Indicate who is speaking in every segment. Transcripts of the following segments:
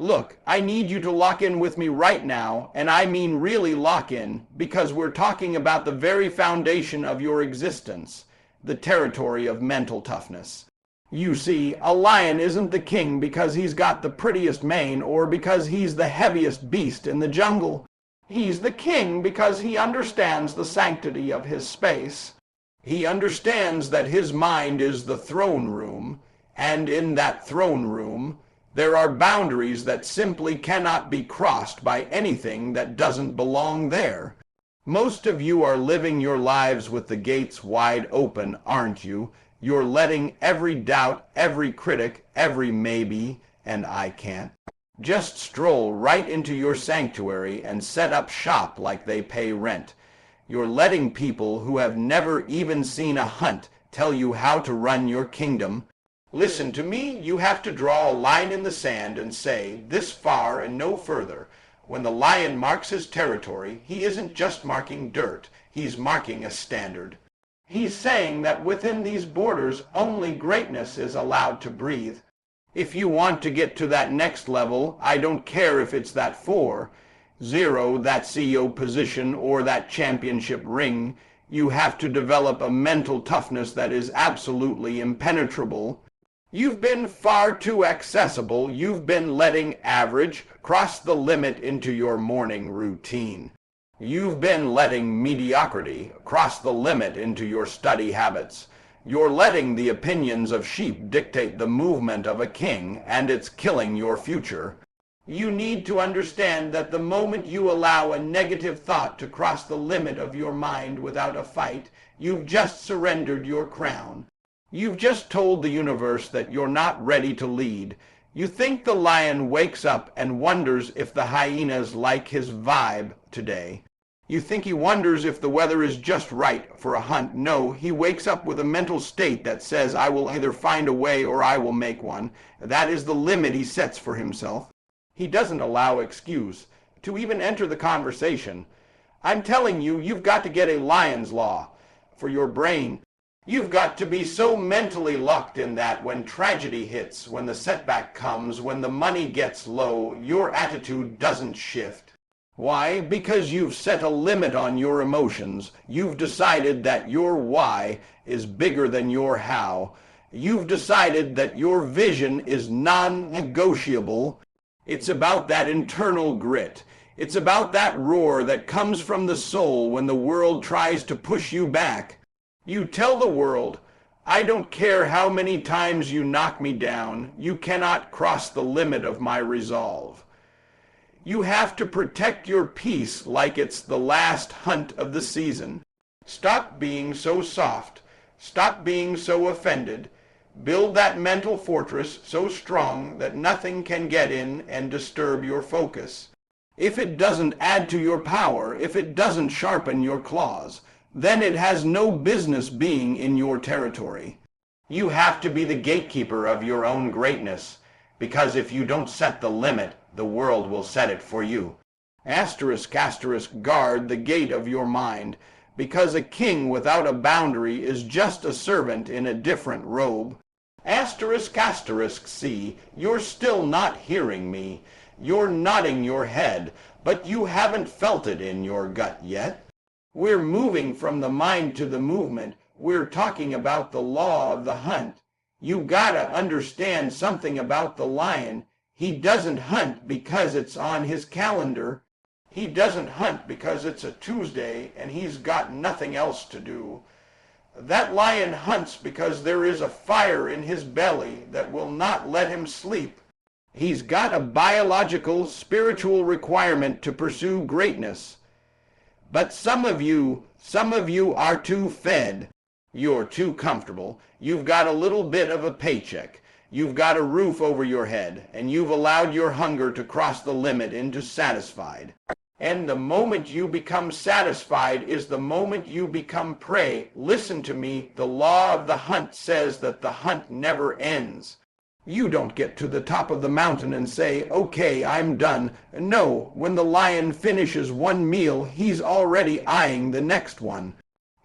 Speaker 1: Look, I need you to lock in with me right now, and I mean really lock in, because we're talking about the very foundation of your existence, the territory of mental toughness. You see, a lion isn't the king because he's got the prettiest mane or because he's the heaviest beast in the jungle. He's the king because he understands the sanctity of his space. He understands that his mind is the throne room, and in that throne room, there are boundaries that simply cannot be crossed by anything that doesn't belong there. Most of you are living your lives with the gates wide open, aren't you? You're letting every doubt, every critic, every maybe, and I can't, just stroll right into your sanctuary and set up shop like they pay rent. You're letting people who have never even seen a hunt tell you how to run your kingdom. Listen to me, you have to draw a line in the sand and say, this far and no further. When the lion marks his territory, he isn't just marking dirt, he's marking a standard. He's saying that within these borders, only greatness is allowed to breathe. If you want to get to that next level, I don't care if it's that 4, 0, that CEO position, or that championship ring, you have to develop a mental toughness that is absolutely impenetrable. You've been far too accessible. You've been letting average cross the limit into your morning routine. You've been letting mediocrity cross the limit into your study habits. You're letting the opinions of sheep dictate the movement of a king, and it's killing your future. You need to understand that the moment you allow a negative thought to cross the limit of your mind without a fight, you've just surrendered your crown. You've just told the universe that you're not ready to lead. You think the lion wakes up and wonders if the hyenas like his vibe today. You think he wonders if the weather is just right for a hunt. No, he wakes up with a mental state that says, I will either find a way or I will make one. That is the limit he sets for himself. He doesn't allow excuse to even enter the conversation. I'm telling you, you've got to get a lion's law for your brain. You've got to be so mentally locked in that when tragedy hits, when the setback comes, when the money gets low, your attitude doesn't shift. Why? Because you've set a limit on your emotions. You've decided that your why is bigger than your how. You've decided that your vision is non-negotiable. It's about that internal grit. It's about that roar that comes from the soul when the world tries to push you back. You tell the world, I don't care how many times you knock me down, you cannot cross the limit of my resolve. You have to protect your peace like it's the last hunt of the season. Stop being so soft. Stop being so offended. Build that mental fortress so strong that nothing can get in and disturb your focus. If it doesn't add to your power, if it doesn't sharpen your claws, then it has no business being in your territory. You have to be the gatekeeper of your own greatness, because if you don't set the limit, the world will set it for you. Asterisk, asterisk, guard the gate of your mind, because a king without a boundary is just a servant in a different robe. Asterisk, asterisk, see, you're still not hearing me. You're nodding your head, but you haven't felt it in your gut yet. We're moving from the mind to the movement. We're talking about the law of the hunt. You gotta understand something about the lion. He doesn't hunt because it's on his calendar. He doesn't hunt because it's a Tuesday and he's got nothing else to do. That lion hunts because there is a fire in his belly that will not let him sleep. He's got a biological, spiritual requirement to pursue greatness. But some of you are too fed. You're too comfortable. You've got a little bit of a paycheck. You've got a roof over your head, and you've allowed your hunger to cross the limit into satisfied. And the moment you become satisfied is the moment you become prey. Listen to me, the law of the hunt says that the hunt never ends. You don't get to the top of the mountain and say, okay, I'm done. No, when the lion finishes one meal, he's already eyeing the next one.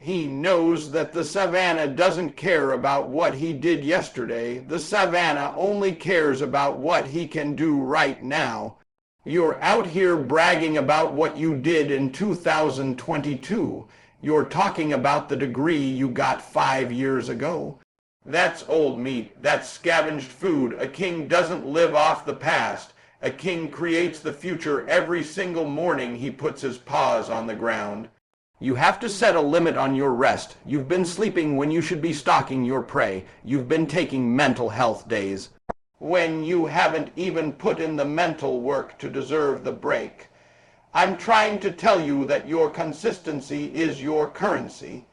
Speaker 1: He knows that the savannah doesn't care about what he did yesterday. The savannah only cares about what he can do right now. You're out here bragging about what you did in 2022. You're talking about the degree you got 5 years ago. That's old meat. That's scavenged food. A king doesn't live off the past. A king creates the future every single morning he puts his paws on the ground. You have to set a limit on your rest. You've been sleeping when you should be stalking your prey. You've been taking mental health days when you haven't even put in the mental work to deserve the break. I'm trying to tell you that your consistency is your currency.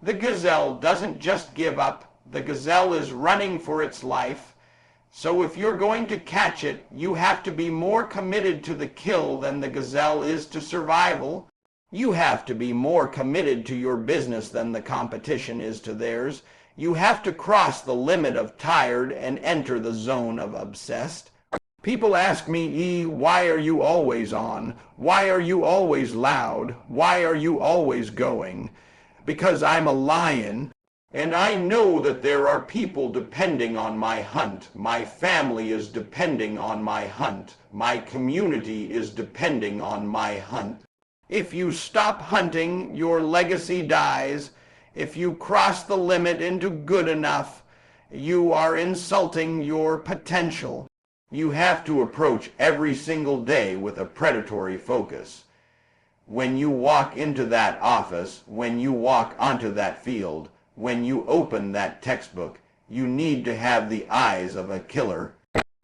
Speaker 1: The gazelle doesn't just give up. The gazelle is running for its life. So if you're going to catch it, you have to be more committed to the kill than the gazelle is to survival. You have to be more committed to your business than the competition is to theirs. You have to cross the limit of tired and enter the zone of obsessed. People ask me, why are you always on? Why are you always loud? Why are you always going? Because I'm a lion, and I know that there are people depending on my hunt. My family is depending on my hunt. My community is depending on my hunt. If you stop hunting, your legacy dies. If you cross the limit into good enough, you are insulting your potential. You have to approach every single day with a predatory focus. When you walk into that office, when you walk onto that field, when you open that textbook, you need to have the eyes of a killer.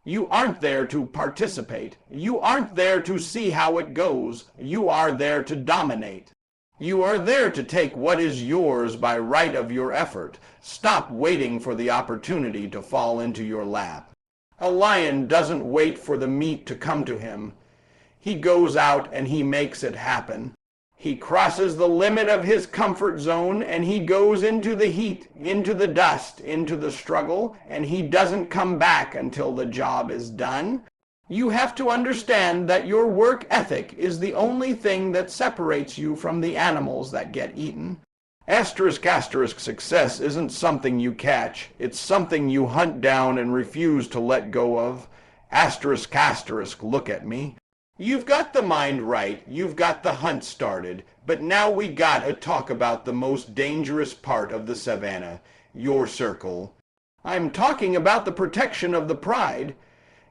Speaker 1: You aren't there to participate. You aren't there to see how it goes. You are there to dominate. You are there to take what is yours by right of your effort. Stop waiting for the opportunity to fall into your lap. A lion doesn't wait for the meat to come to him. He goes out and he makes it happen. He crosses the limit of his comfort zone and he goes into the heat, into the dust, into the struggle, and he doesn't come back until the job is done. You have to understand that your work ethic is the only thing that separates you from the animals that get eaten. Asterisk success isn't something you catch. It's something you hunt down and refuse to let go of. Asterisk look at me. You've got the mind right, you've got the hunt started, but now we gotta talk about the most dangerous part of the savannah, your circle. I'm talking about the protection of the pride.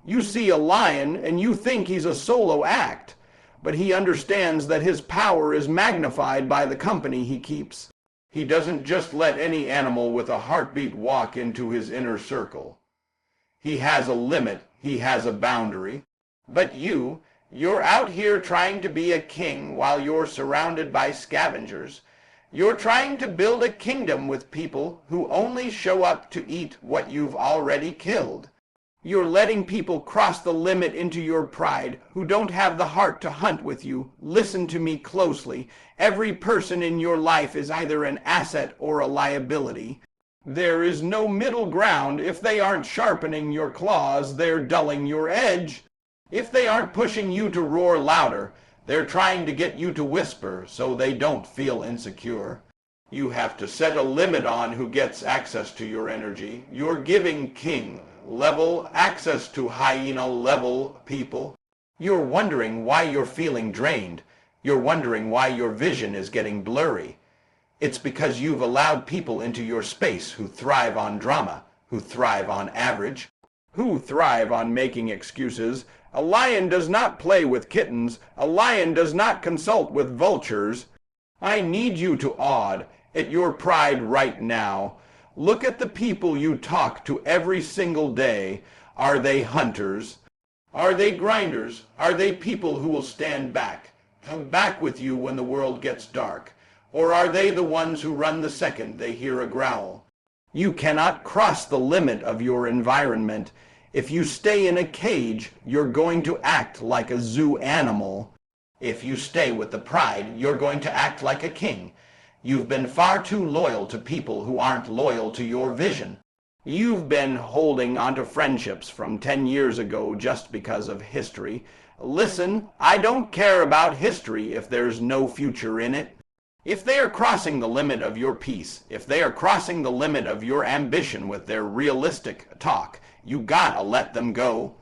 Speaker 1: You see a lion and you think he's a solo act, but he understands that his power is magnified by the company he keeps. He doesn't just let any animal with a heartbeat walk into his inner circle. He has a limit, he has a boundary. But you're out here trying to be a king while you're surrounded by scavengers. You're trying to build a kingdom with people who only show up to eat what you've already killed. You're letting people cross the limit into your pride who don't have the heart to hunt with you. Listen to me closely. Every person in your life is either an asset or a liability. There is no middle ground. If they aren't sharpening your claws, they're dulling your edge. If they aren't pushing you to roar louder, they're trying to get you to whisper so they don't feel insecure. You have to set a limit on who gets access to your energy. You're giving king level access to hyena level people. You're wondering why you're feeling drained. You're wondering why your vision is getting blurry. It's because you've allowed people into your space who thrive on drama, who thrive on average, who thrive on making excuses. A lion does not play with kittens. A lion does not consult with vultures. I need you to awed at your pride right now. Look at the people you talk to every single day. Are they hunters? Are they grinders? Are they people who will stand back, come back with you when the world gets dark? Or are they the ones who run the second they hear a growl? You cannot cross the limit of your environment. If you stay in a cage, you're going to act like a zoo animal. If you stay with the pride, you're going to act like a king. You've been far too loyal to people who aren't loyal to your vision. You've been holding onto friendships from 10 years ago just because of history. Listen, I don't care about history if there's no future in it. If they are crossing the limit of your peace, if they are crossing the limit of your ambition with their realistic talk, you gotta let them go.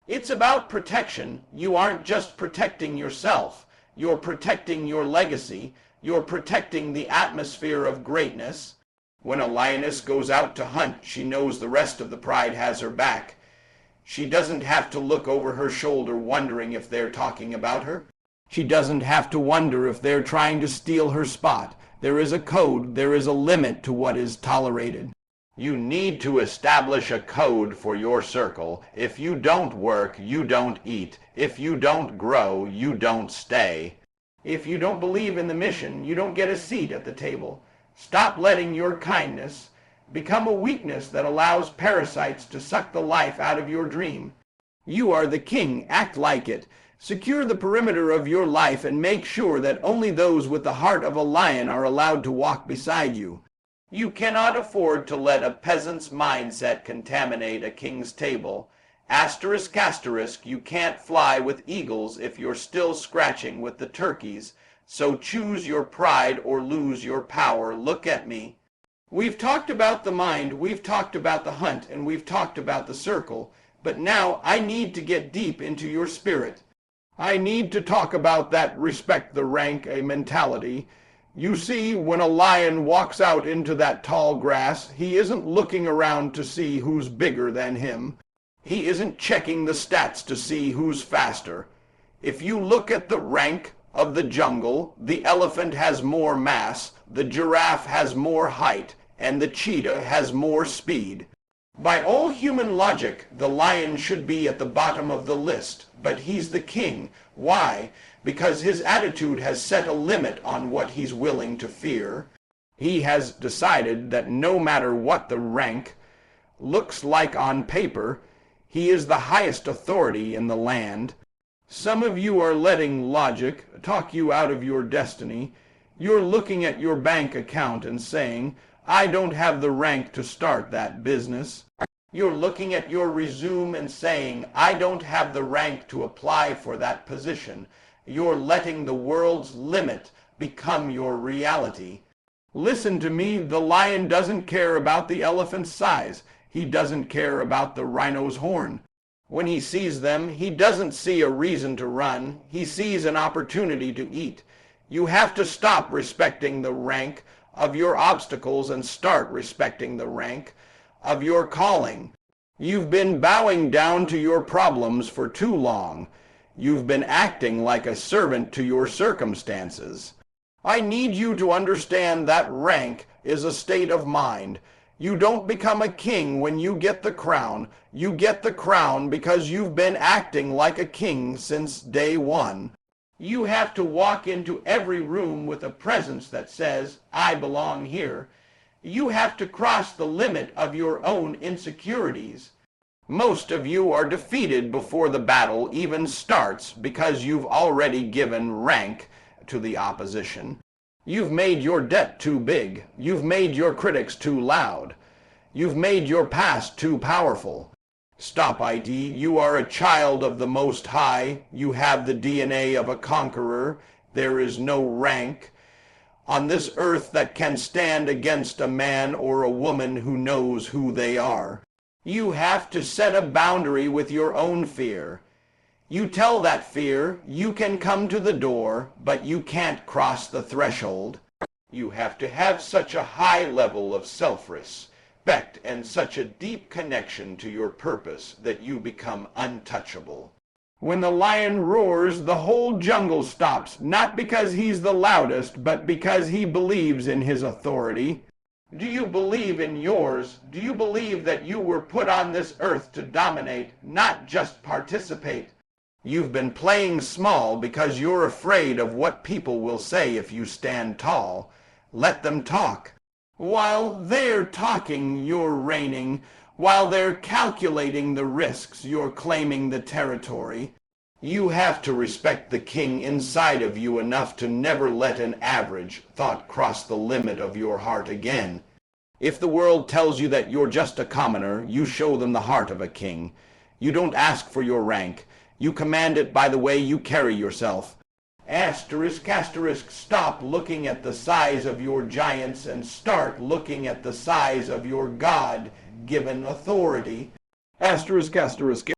Speaker 1: It's about protection. You aren't just protecting yourself. You're protecting your legacy. You're protecting the atmosphere of greatness. When a lioness goes out to hunt, she knows the rest of the pride has her back. She doesn't have to look over her shoulder wondering if they're talking about her. She doesn't have to wonder if they're trying to steal her spot. There is a code, there is a limit to what is tolerated. You need to establish a code for your circle. If you don't work, you don't eat. If you don't grow, you don't stay. If you don't believe in the mission, you don't get a seat at the table. Stop letting your kindness become a weakness that allows parasites to suck the life out of your dream. You are the king. Act like it. Secure the perimeter of your life and make sure that only those with the heart of a lion are allowed to walk beside you. You cannot afford to let a peasant's mindset contaminate a king's table. Asterisk, asterisk, you can't fly with eagles if you're still scratching with the turkeys. So choose your pride or lose your power. Look at me. We've talked about the mind, we've talked about the hunt, and we've talked about the circle. But now I need to get deep into your spirit. I need to talk about that respect the rank a mentality. You see, when a lion walks out into that tall grass, he isn't looking around to see who's bigger than him. He isn't checking the stats to see who's faster. If you look at the rank of the jungle, the elephant has more mass, the giraffe has more height, and the cheetah has more speed. By all human logic, the lion should be at the bottom of the list, but he's the king. Why? Because his attitude has set a limit on what he's willing to fear. He has decided that no matter what the rank looks like on paper, he is the highest authority in the land. Some of you are letting logic talk you out of your destiny. You're looking at your bank account and saying, I don't have the rank to start that business. You're looking at your resume and saying, I don't have the rank to apply for that position. You're letting the world's limit become your reality. Listen to me, the lion doesn't care about the elephant's size. He doesn't care about the rhino's horn. When he sees them, he doesn't see a reason to run. He sees an opportunity to eat. You have to stop respecting the rank of your obstacles and start respecting the rank of your calling. You've been bowing down to your problems for too long. You've been acting like a servant to your circumstances. I need you to understand that rank is a state of mind. You don't become a king when you get the crown. You get the crown because you've been acting like a king since day one. You have to walk into every room with a presence that says, I belong here. You have to cross the limit of your own insecurities. Most of you are defeated before the battle even starts because you've already given rank to the opposition. You've made your debt too big. You've made your critics too loud. You've made your past too powerful. Stop, IT. You are a child of the Most High. You have the DNA of a conqueror. There is no rank on this earth that can stand against a man or a woman who knows who they are. You have to set a boundary with your own fear. You tell that fear, you can come to the door, but you can't cross the threshold. You have to have such a high level of self-respect and such a deep connection to your purpose that you become untouchable. When the lion roars, the whole jungle stops, not because he's the loudest, but because he believes in his authority. Do you believe in yours? Do you believe that you were put on this earth to dominate, not just participate? You've been playing small because you're afraid of what people will say if you stand tall. Let them talk. While they're talking, you're reigning. While they're calculating the risks, you're claiming the territory. You have to respect the king inside of you enough to never let an average thought cross the limit of your heart again. If the world tells you that you're just a commoner, you show them the heart of a king. You don't ask for your rank. You command it by the way you carry yourself. Asterisk, asterisk, stop looking at the size of your giants and start looking at the size of your God-given authority. Asterisk, asterisk.